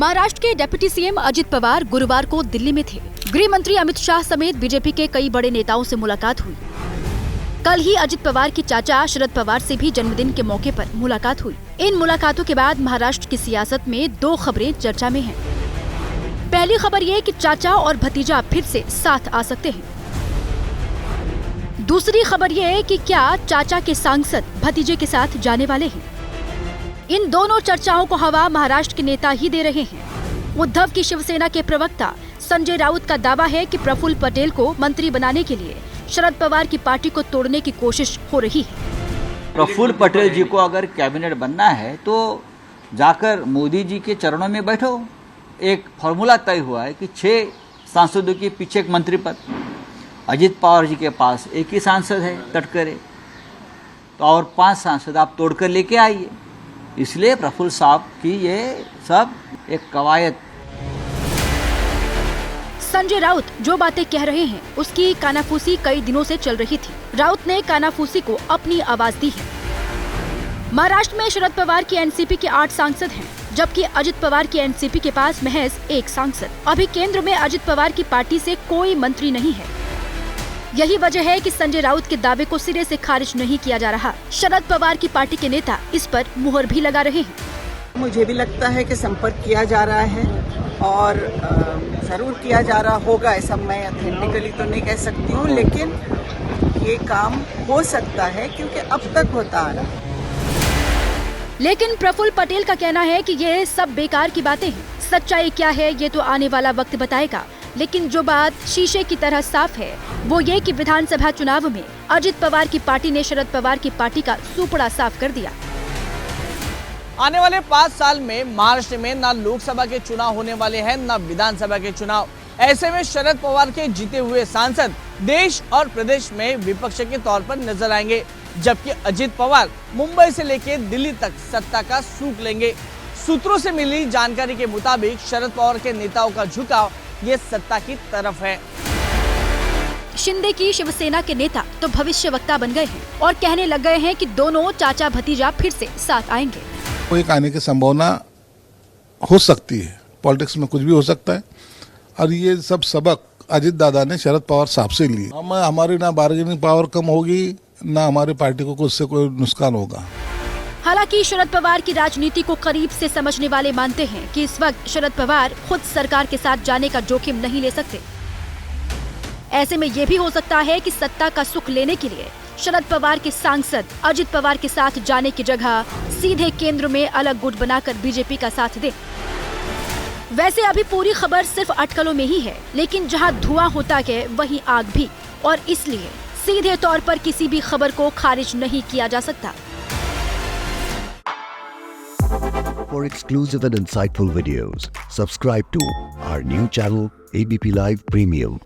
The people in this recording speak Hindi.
महाराष्ट्र के डिप्टी सीएम अजित पवार गुरुवार को दिल्ली में थे। गृह मंत्री अमित शाह समेत बीजेपी के कई बड़े नेताओं से मुलाकात हुई। कल ही अजित पवार के चाचा शरद पवार से भी जन्मदिन के मौके पर मुलाकात हुई। इन मुलाकातों के बाद महाराष्ट्र की सियासत में दो खबरें चर्चा में हैं। पहली खबर ये कि चाचा और भतीजा फिर से साथ आ सकते हैं। दूसरी खबर ये है कि क्या चाचा के सांसद भतीजे के साथ जाने वाले हैं। इन दोनों चर्चाओं को हवा महाराष्ट्र के नेता ही दे रहे हैं। उद्धव की शिवसेना के प्रवक्ता संजय राउत का दावा है कि प्रफुल्ल पटेल को मंत्री बनाने के लिए शरद पवार की पार्टी को तोड़ने की कोशिश हो रही है। प्रफुल्ल पटेल जी को अगर कैबिनेट बनना है तो जाकर मोदी जी के चरणों में बैठो। एक फॉर्मूला तय हुआ है कि 6 सांसदों के पीछे एक मंत्री पद। अजित पवार जी के पास एक ही सांसद है तटकरे, तो और 5 सांसद आप तोड़कर लेके आइए। इसलिए प्रफुल्ल साहब की ये सब एक कवायद। संजय राउत जो बातें कह रहे हैं उसकी कानाफूसी कई दिनों से चल रही थी। राउत ने कानाफूसी को अपनी आवाज दी है। महाराष्ट्र में शरद पवार की एनसीपी के 8 सांसद हैं, जबकि अजित पवार की एनसीपी के पास महज 1 सांसद। अभी केंद्र में अजित पवार की पार्टी से कोई मंत्री नहीं है। यही वजह है कि संजय राउत के दावे को सिरे से खारिज नहीं किया जा रहा। शरद पवार की पार्टी के नेता इस पर मुहर भी लगा रहे हैं। मुझे भी लगता है कि संपर्क किया जा रहा है और जरूर किया जा रहा होगा। ऐसा मैं ऑथेंटिकली तो नहीं कह सकती हूँ, लेकिन ये काम हो सकता है क्योंकि अब तक होता आ रहा है। लेकिन प्रफुल्ल पटेल का कहना है कि ये सब बेकार की बातें हैं। सच्चाई क्या है ये तो आने वाला वक्त बताएगा, लेकिन जो बात शीशे की तरह साफ है वो ये कि विधानसभा चुनाव में अजित पवार की पार्टी ने शरद पवार की पार्टी का सुपड़ा साफ कर दिया। आने वाले 5 साल में महाराष्ट्र में न लोकसभा के चुनाव होने वाले हैं न विधानसभा के चुनाव। ऐसे में शरद पवार के जीते हुए सांसद देश और प्रदेश में विपक्ष के तौर पर नजर आएंगे, जबकि अजित पवार मुंबई से लेकर दिल्ली तक सत्ता का सूख लेंगे। सूत्रों से मिली जानकारी के मुताबिक शरद पवार के नेताओं का झुकाव ये सत्ता की तरफ है। शिंदे की शिवसेना के नेता तो भविष्यवक्ता बन गए हैं और कहने लग गए हैं कि दोनों चाचा भतीजा फिर से साथ आएंगे। एक आने की संभावना हो सकती है। पॉलिटिक्स में कुछ भी हो सकता है और ये सब सबक अजित दादा ने शरद पवार साहब से लिए। हमारी ना बार्गेनिंग पावर कम होगी ना हमारी पार्टी को उससे कोई नुकसान होगा। हालांकि शरद पवार की राजनीति को करीब से समझने वाले मानते हैं कि इस वक्त शरद पवार खुद सरकार के साथ जाने का जोखिम नहीं ले सकते। ऐसे में ये भी हो सकता है कि सत्ता का सुख लेने के लिए शरद पवार के सांसद अजित पवार के साथ जाने की जगह सीधे केंद्र में अलग गुट बनाकर बीजेपी का साथ दें। वैसे अभी पूरी खबर सिर्फ अटकलों में ही है, लेकिन जहां धुआं होता है वहीं आग भी, और इसलिए सीधे तौर पर किसी भी खबर को खारिज नहीं किया जा सकता। For exclusive and insightful videos, subscribe to our new channel ABP Live Premium.